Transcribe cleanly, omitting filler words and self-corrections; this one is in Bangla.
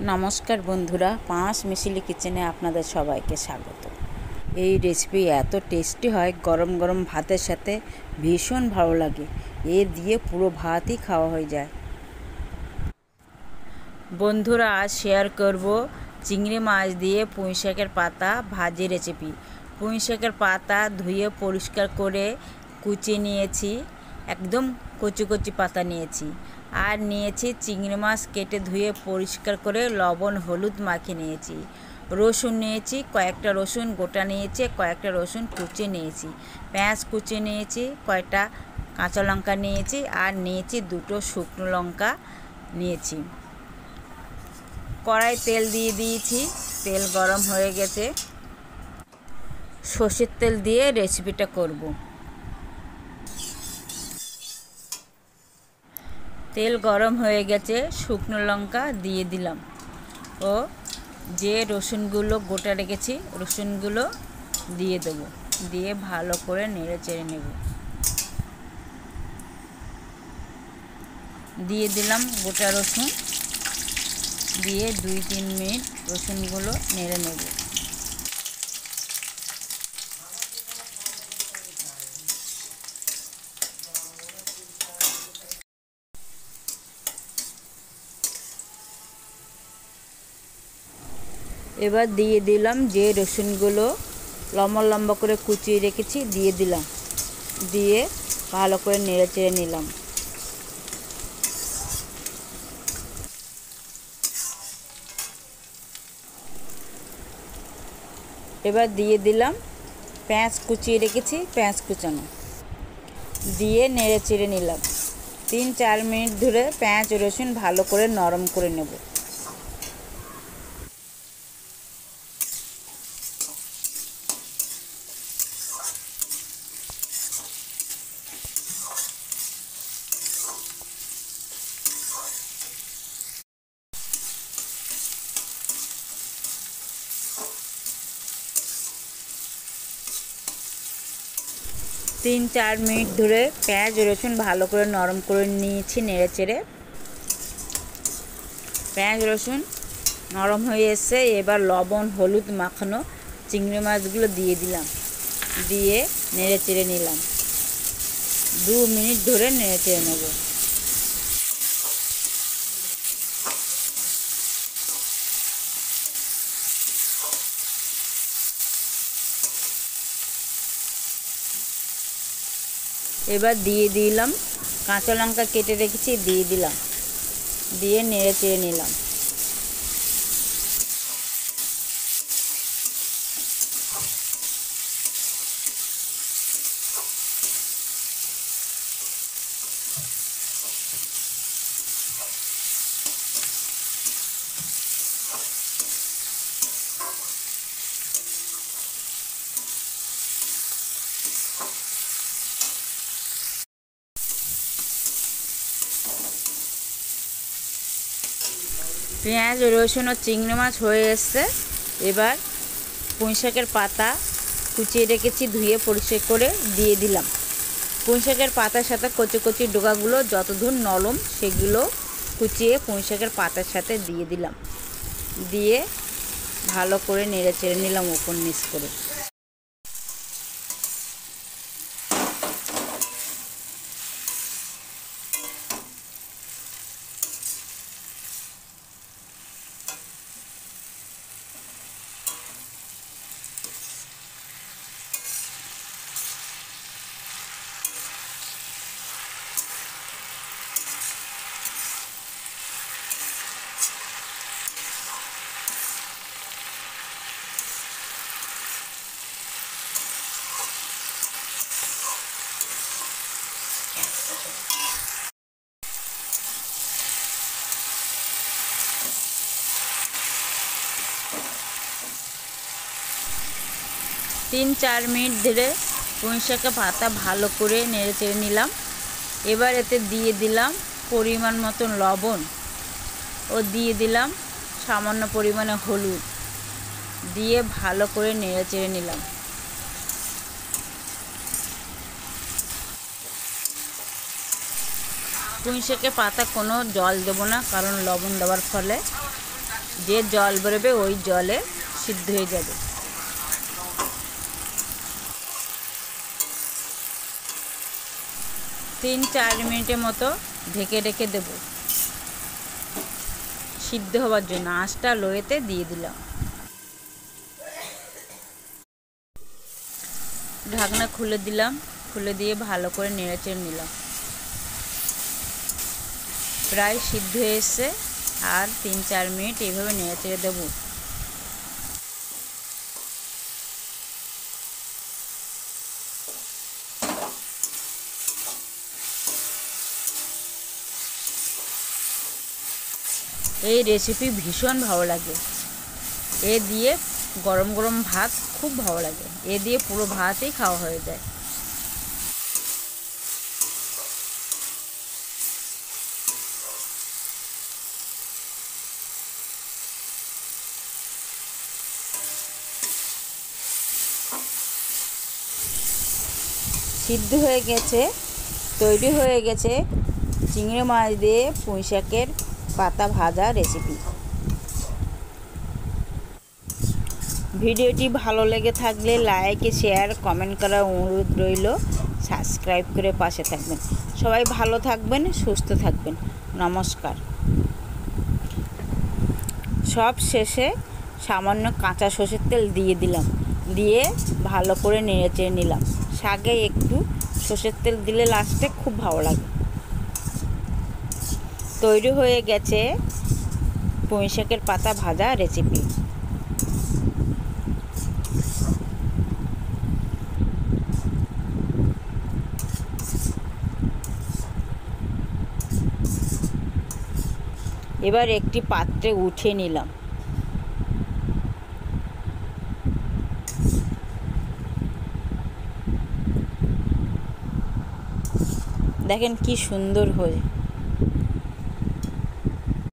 নমস্কার বন্ধুরা, পাঁচ মিশিলি কিচেনে আপনাদের সবাইকে স্বাগত। এই রেসিপি এত টেস্টি হয়, গরম গরম ভাতের সাথে ভীষণ ভালো লাগে। এ দিয়ে পুরো ভাতই খাওয়া হয়ে যায়। বন্ধুরা, আজ শেয়ার করব চিংড়ি মাছ দিয়ে পুঁই শাকের পাতা ভাজি রেসিপি। পুঁই শাকের পাতা ধুয়ে পরিষ্কার করে কুচিয়ে নিয়েছি, একদম কচি কচি পাতা নিয়েছি। আর নিয়েছি চিংড়ি মাছ কেটে ধুয়ে পরিষ্কার করে লবণ হলুদ মাখিয়ে নিয়েছি। রসুন নিয়েছি, কয়েকটা রসুন গোটা নিয়েছি, কয়েকটা রসুন কুচিয়ে নিয়েছি। পেঁয়াজ কুচিয়ে নিয়েছি, কয়েকটা কাঁচা লঙ্কা নিয়েছি, আর নিয়েছি দুটো শুকনো লঙ্কা নিয়েছি। কড়াই তেল দিয়ে দিয়েছি, তেল গরম হয়ে গেছে। সর্ষের তেল দিয়ে রেসিপিটা করব। তেল গরম হয়ে গেছে, শুকনো লঙ্কা দিয়ে দিলাম ও যে রসুনগুলো গোটা রেখেছি রসুনগুলো দিয়ে দেবো। দিয়ে ভালো করে নেড়ে চেড়ে নেব। দিয়ে দিলাম গোটা রসুন, দিয়ে 2-3 মিনিট রসুনগুলো নেড়ে নেব। এবার দিয়ে দিলাম যে রসুনগুলো লম্বা লম্বা করে কুচিয়ে রেখেছি, দিয়ে দিলাম। দিয়ে ভালো করে নেড়ে চেড়ে নিলাম। এবার দিয়ে দিলাম পেঁয়াজ কুচিয়ে রেখেছি, পেঁয়াজ কুচানো, দিয়ে নেড়ে চেড়ে নিলাম। 3-4 মিনিট ধরে পেঁয়াজ রসুন ভালো করে নরম করে নেব। তিন চার মিনিট ধরে পেঁয়াজ রসুন ভালো করে নরম করে নিয়েছি নেড়ে চেড়ে। পেঁয়াজ রসুন নরম হয়ে এসছে। এবার লবণ হলুদ মাখানো চিংড়ি মাছগুলো দিয়ে দিলাম, দিয়ে নেড়ে চেড়ে নিলাম। 2 মিনিট ধরে নেড়ে চেড়ে নেব। এবার দিয়ে দিলাম কাঁচা লঙ্কা কেটে রেখেছি, দিয়ে দিলাম, দিয়ে নেড়ে চেড়ে নিলাম। পেঁয়াজ রসুন ও চিংড়ি মাছ হয়ে এসছে। এবার পুঁই শাকের পাতা কুচিয়ে রেখেছি, ধুয়ে পরিষ্কার করে দিয়ে দিলাম। পুঁই শাকের পাতার সাথে কচি কচি ডোকাগুলো যতদূর নরম সেগুলো কুচিয়ে পুঁই শাকের পাতার সাথে দিয়ে দিলাম। দিয়ে ভালো করে নেড়ে চেড়ে নিলাম ওপর নিচ করে। তিন চার মিনিট ধরে পুঁই শাকের পাতা ভালো করে নেড়ে চেড়ে নিলাম। এবার এতে দিয়ে দিলাম পরিমাণ মতন লবণ ও দিয়ে দিলাম সামান্য পরিমাণে হলুদ, দিয়ে ভালো করে নেড়ে চেড়ে নিলাম। পুঁই শাকের পাতা কোনো জল দেবো না, কারণ লবণ দেওয়ার ফলে যে জল বেরোবে ওই জলে সিদ্ধ হয়ে যাবে। তিন চার মিনিটের মতো ঢেকে রেখে দেব সিদ্ধ হওয়ার জন্য। আঁচটা লোয়েতে দিয়ে দিলাম। ঢাকনা খুলে দিলাম, খুলে দিয়ে ভালো করে নেড়েচেড়ে নিলাম। প্রায় সিদ্ধ হয়ে এসছে, আর 3-4 মিনিট এইভাবে নেড়েচেড়ে দেবো। এই রেসিপি ভীষণ ভালো লাগে। এ দিয়ে গরম গরম ভাত খুব ভালো লাগে। এ দিয়ে পুরো ভাতই খাওয়া হয়ে যায়। সিদ্ধ হয়ে গেছে, তৈরি হয়ে গেছে চিংড়ি মাছ দিয়ে পুঁইশাকের পাতা ভাজা রেসিপি। ভিডিওটি ভালো লেগে থাকলে লাইক, শেয়ার, কমেন্ট করার অনুরোধ রইল। সাবস্ক্রাইব করে পাশে থাকবেন। সবাই ভালো থাকবেন, সুস্থ থাকবেন। নমস্কার। সব শেষে সামান্য কাঁচা সরষের তেল দিয়ে দিলাম, দিয়ে ভালো করে নেড়েচেড়ে নিলাম। শাকে একটু সরষের তেল দিলে লাস্টে খুব ভালো লাগে। তৈরি হয়ে গেছে পুঁইশাকের পাতা ভাজা রেসিপি। এবার একটি পাত্রে উঠিয়ে নিলাম। দেখেন কি সুন্দর হয়ে